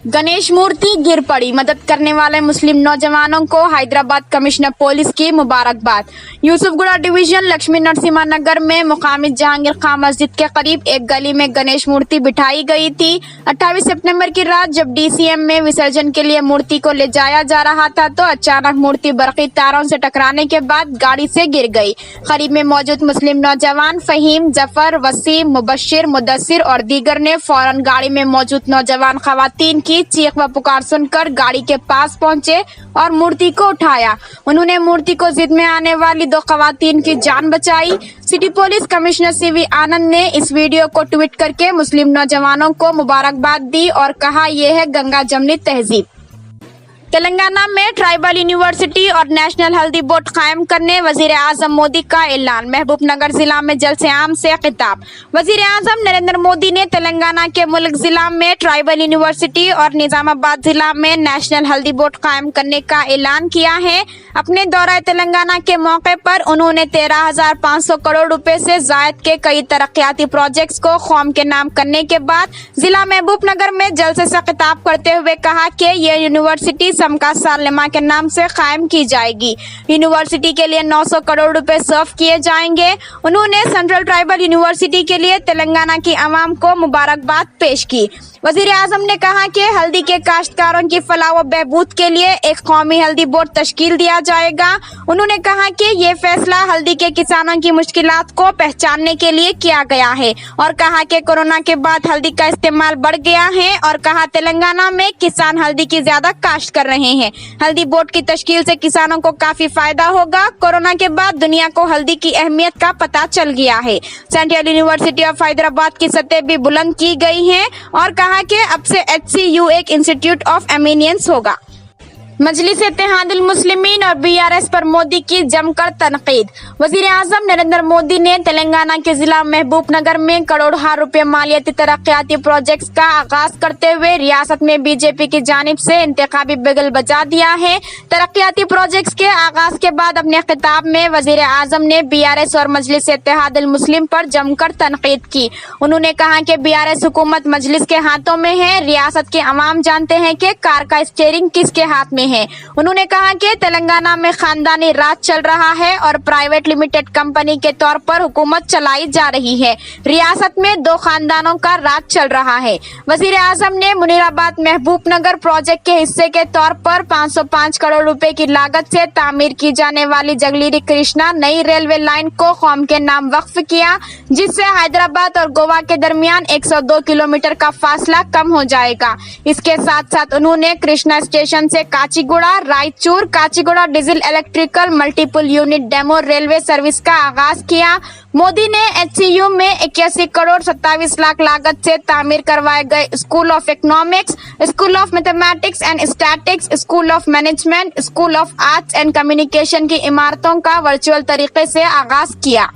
गणेश मूर्ति गिर पड़ी, मदद करने वाले मुस्लिम नौजवानों को हैदराबाद कमिश्नर पुलिस की मुबारकबाद। यूसुफगुड़ा डिवीजन लक्ष्मी नरसिम्हा नगर में मुकामी जहांगीर खां मस्जिद के करीब एक गली में गणेश मूर्ति बिठाई गई थी। 28 सितंबर की रात जब डीसीएम में विसर्जन के लिए मूर्ति को ले जाया जा रहा था तो अचानक मूर्ति बरकी तारों से टकराने के बाद गाड़ी से गिर गई। करीब में मौजूद मुस्लिम नौजवान फहीम, जफर, वसीम, मुबशिर, मुदस्सिर और दीगर ने फौरन गाड़ी में मौजूद नौजवान खवातीन की चीख व पुकार सुनकर गाड़ी के पास पहुंचे और मूर्ति को उठाया। उन्होंने मूर्ति को जिद में आने वाली 2 खवातीन की जान बचाई। सिटी पुलिस कमिश्नर सीवी आनंद ने इस वीडियो को ट्वीट करके मुस्लिम नौजवानों को मुबारकबाद दी और कहा, यह है गंगा जमनी तहजीब। तेलंगाना में ट्राइबल यूनिवर्सिटी और नेशनल हल्दी बोर्ड कायम करने वजीर आजम मोदी का ऐलान। महबूबनगर जिला में जलसे आम से खिताब। वजीर आजम नरेंद्र मोदी ने तेलंगाना के मुल्क जिला में ट्राइबल यूनिवर्सिटी और निजामाबाद जिला में नेशनल हल्दी बोर्ड कायम करने का ऐलान किया है। अपने दौरा तेलंगाना के मौके पर उन्होंने 13,500 करोड़ रुपए से जायद के कई तरक्याती प्रोजेक्ट्स को कौम के नाम करने के बाद जिला महबूबनगर में जलसे से खिताब करते हुए कहा कि यह यूनिवर्सिटी समका सालिमा के नाम से कायम की जाएगी। यूनिवर्सिटी के लिए 900 करोड़ रुपए सर्व किए जाएंगे। उन्होंने सेंट्रल ट्राइबल यूनिवर्सिटी के लिए तेलंगाना की आवाम को मुबारकबाद पेश की। वजीर आजम ने कहा कि हल्दी के काश्तकारों की फलाह व बहबूद के लिए एक कौमी हल्दी बोर्ड तश्कील दिया जाएगा। उन्होंने कहा कि ये फैसला हल्दी के किसानों की मुश्किलात को पहचानने के लिए किया गया है और कहा कि कोरोना के बाद हल्दी का इस्तेमाल बढ़ गया है और कहा तेलंगाना में किसान हल्दी की ज्यादा काश्त कर रहे हैं। हल्दी बोर्ड की तश्कील से किसानों को काफी फायदा होगा। कोरोना के बाद दुनिया को हल्दी की अहमियत का पता चल गया है। सेंट्रल यूनिवर्सिटी ऑफ हैदराबाद की सतह भी बुलंद की गई है और कहा कि अब से HCU एक इंस्टीट्यूट ऑफ एमिनेंस होगा। मजलिस इत्तेहादुल मुस्लिमीन और BRS पर मोदी की जमकर तनकीद। वजीर आजम नरेंद्र मोदी ने तेलंगाना के जिला महबूबनगर में करोड़ों रुपए मालियाती तरक्याती प्रोजेक्ट्स का आगाज करते हुए रियासत में बीजेपी की जानिब से इंतखाबी बिगल बजा दिया है। तरक्याती प्रोजेक्ट्स के आगाज के बाद अपने खिताब में वजीर आजम ने BRS और मजलिस इत्तेहादुल मुस्लिम पर जमकर तनकीद की। उन्होंने कहा कि BRS हुकूमत मजलिस के हाथों में है। रियासत के अवाम जानते हैं कि कार का स्टीयरिंग किसके हाथ में है। उन्होंने कहा कि तेलंगाना में खानदानी राज चल रहा है और प्राइवेट लिमिटेड कंपनी के तौर पर हुकूमत चलाई जा रही है। रियासत में 2 खानदानों का राज चल रहा है। वजीर आजम ने मुनीराबाद महबूबनगर प्रोजेक्ट के हिस्से के तौर पर 505 करोड़ रुपए की लागत से तामीर की जाने वाली जगलीरी कृष्णा नई रेलवे लाइन को कौम के नाम वक्फ किया, जिससे हैदराबाद और गोवा के दरमियान 102 किलोमीटर का फासला कम हो जाएगा। इसके साथ साथ उन्होंने कृष्णा स्टेशन से Kacheguda, Raichur, Kacheguda diesel electrical multiple unit demo railway service का आगाज किया। मोदी ने HCU में 81 करोड़ 27 लाख लागत से तामीर करवाए गए school of economics, school of mathematics and statics, school of management, school of arts and communication की इमारतों का वर्चुअल तरीके से आगाज किया।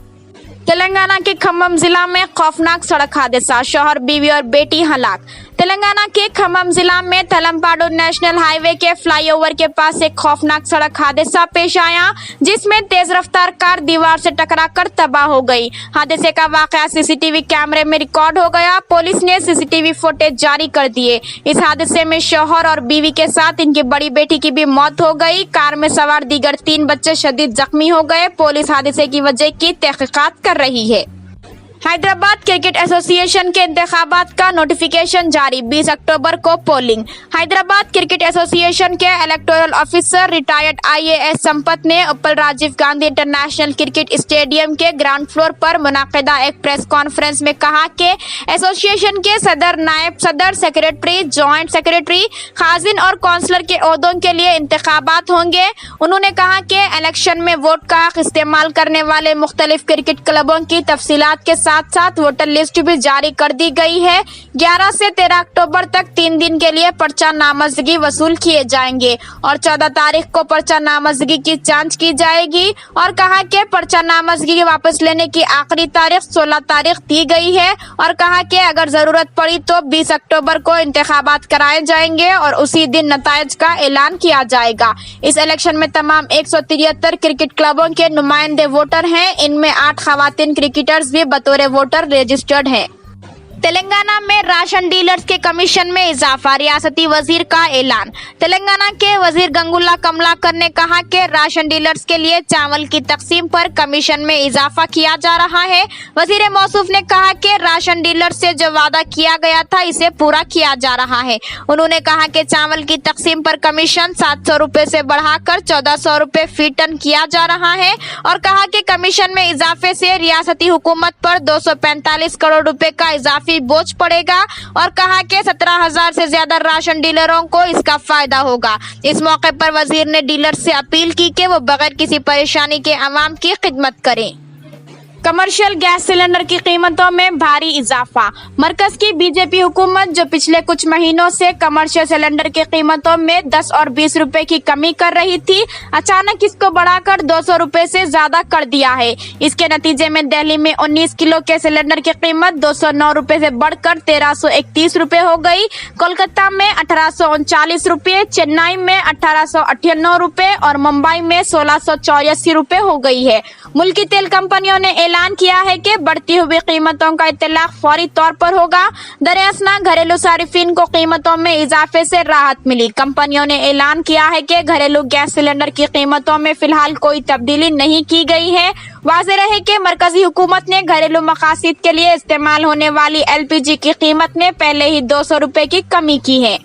तेलंगाना के खम्मम जिला में खौफनाक सड़क हादसा, शौहर, बीवी और बेटी हलाक। तेलंगाना के खम्मम जिला में तलमपाडु नेशनल हाईवे के फ्लाईओवर के पास एक खौफनाक सड़क हादसा पेश आया, जिसमें तेज रफ्तार कार दीवार से टकराकर तबाह हो गई। हादसे का वाकया CCTV कैमरे में रिकॉर्ड हो गया। पुलिस ने CCTV फुटेज जारी कर दिए। इस हादसे में शौहर और बीवी के साथ इनकी बड़ी बेटी की भी मौत हो गई। कार में सवार दीगर 3 बच्चे शदीद जख्मी हो गए। पुलिस हादसे की वजह की तहकीकात कर रही है। हैदराबाद क्रिकेट एसोसिएशन के इंतखाबात का नोटिफिकेशन जारी। 20 अक्टूबर को पोलिंग। हैदराबाद क्रिकेट एसोसिएशन के electoral officer retired IAS Sampath ने Uppal Rajiv Gandhi international cricket stadium के ग्राउंड फ्लोर पर मुनाकिदा एक प्रेस कॉन्फ्रेंस में कहा कि एसोसिएशन के सदर, नायब सदर, सेक्रेटरी, जॉइंट सेक्रेटरी, खाजिन और काउंसलर के ओहदों के लिए इंतखाबात होंगे। उन्होंने कहा कि इलेक्शन में वोट का हक इस्तेमाल करने वाले मुख्तलिफ क्रिकेट क्लबों की तफसीलात के साथ साथ वोटर लिस्ट भी जारी कर दी गई है। 11 से 13 अक्टूबर तक 3 दिन के लिए पर्चा नामजदगी वसूल किए जाएंगे और 14 तारीख को पर्चा नामजदगी की जांच की जाएगी और कहा कि पर्चा नामजदगी वापस लेने की आखिरी तारीख 16 तारीख दी गई है और कहा कि अगर जरूरत पड़ी तो 20 अक्टूबर को इंतखाबात कराए जाएंगे और उसी दिन नताइज का ऐलान किया जाएगा। इस इलेक्शन में तमाम 173 क्रिकेट क्लबों के नुमाइंदे वोटर हैं। इनमें 8 खवातीन क्रिकेटर्स भी बतौर वोटर रजिस्टर्ड हैं। तेलंगाना में राशन डीलर्स के कमीशन में इजाफा, रियासती वजीर का ऐलान। तेलंगाना के वजीर गंगुल्ला कमलाकर ने कहा कि राशन डीलर्स के लिए चावल की तकसीम पर कमीशन में इजाफा किया जा रहा है। वजीर मौसूफ ने कहा कि राशन डीलर से जो वादा किया गया था इसे पूरा किया जा रहा है। उन्होंने कहा कि चावल की तकसीम पर कमीशन 700 रुपए से बढ़ाकर 1400 रुपए फी टन किया जा रहा है और कहा कि कमीशन में इजाफे से रियासती हुकूमत पर 245 करोड़ रुपए का इजाफी बोझ पड़ेगा और कहा कि 17,000 से ज्यादा राशन डीलरों को इसका फायदा होगा। इस मौके पर वजीर ने डीलर से अपील की कि वो बगैर किसी परेशानी के अवाम की खिदमत करें। कमर्शियल गैस सिलेंडर की कीमतों में भारी इजाफा। मरकज की बीजेपी हुकूमत जो पिछले कुछ महीनों से कमर्शियल सिलेंडर की कीमतों में 10 और 20 रुपए की कमी कर रही थी, अचानक इसको बढ़ाकर 200 रुपए से ज्यादा कर दिया है। इसके नतीजे में दिल्ली में 19 किलो के सिलेंडर की कीमत 209 रुपए से बढ़कर 1331 रुपए हो गई। कोलकाता में 1839 रुपए, चेन्नई में 1898 रुपए और मुंबई में 1684 रुपए हो गई है। मुल्की तेल कंपनियों ने ऐलान किया है कि बढ़ती हुई कीमतों का इत्तलाक फौरी तौर पर होगा। दरअसल घरेलू सारिफिन को कीमतों में इजाफे से राहत मिली। कंपनियों ने ऐलान किया है कि घरेलू गैस सिलेंडर की कीमतों में फिलहाल कोई तब्दीली नहीं की गई है। वाज़ेह रहे कि मरकजी हुकूमत ने घरेलू मकासद के लिए इस्तेमाल होने वाली LPG की कीमत में पहले ही 200 रुपए की कमी की है।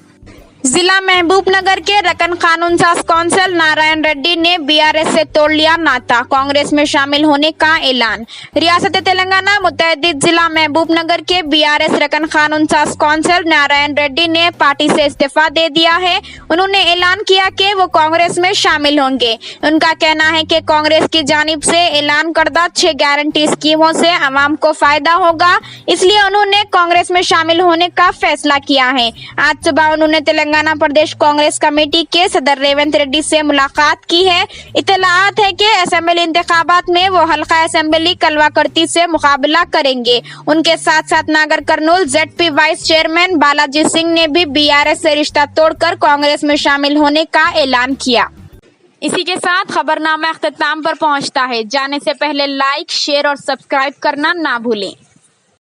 जिला महबूबनगर के रकन कानून साज कौंसिल नारायण रेड्डी ने BRS से तोड़ लिया नाता, कांग्रेस में शामिल होने का ऐलान। रियासत तेलंगाना मुत्तहिद जिला महबूबनगर के BRS रकन कानून साज कौंसिल नारायण रेड्डी ने पार्टी से इस्तीफा दे दिया है। उन्होंने ऐलान किया कि वो कांग्रेस में शामिल होंगे। उनका कहना है कि कांग्रेस की जानिब से ऐलान करदा 6 गारंटी स्कीमों से अवाम को फायदा होगा, इसलिए उन्होंने कांग्रेस में शामिल होने का फैसला किया है। आज सुबह उन्होंने तेलंगाना प्रदेश कांग्रेस कमेटी के सदर रेवंत रेड्डी से मुलाकात की है। इत्तलात है कि असेंबली इंतखाबात में वो हल्का असेंबली कलवाकर्ती से मुकाबला करेंगे। उनके साथ साथ नागर Kurnool ZP vice chairman Balaji Singh ने भी BRS से रिश्ता तोड़कर कांग्रेस में शामिल होने का ऐलान किया। इसी के साथ खबरनामा अख्ताम पर पहुंचता है। जाने से पहले लाइक, शेयर और सब्सक्राइब करना ना भूलें।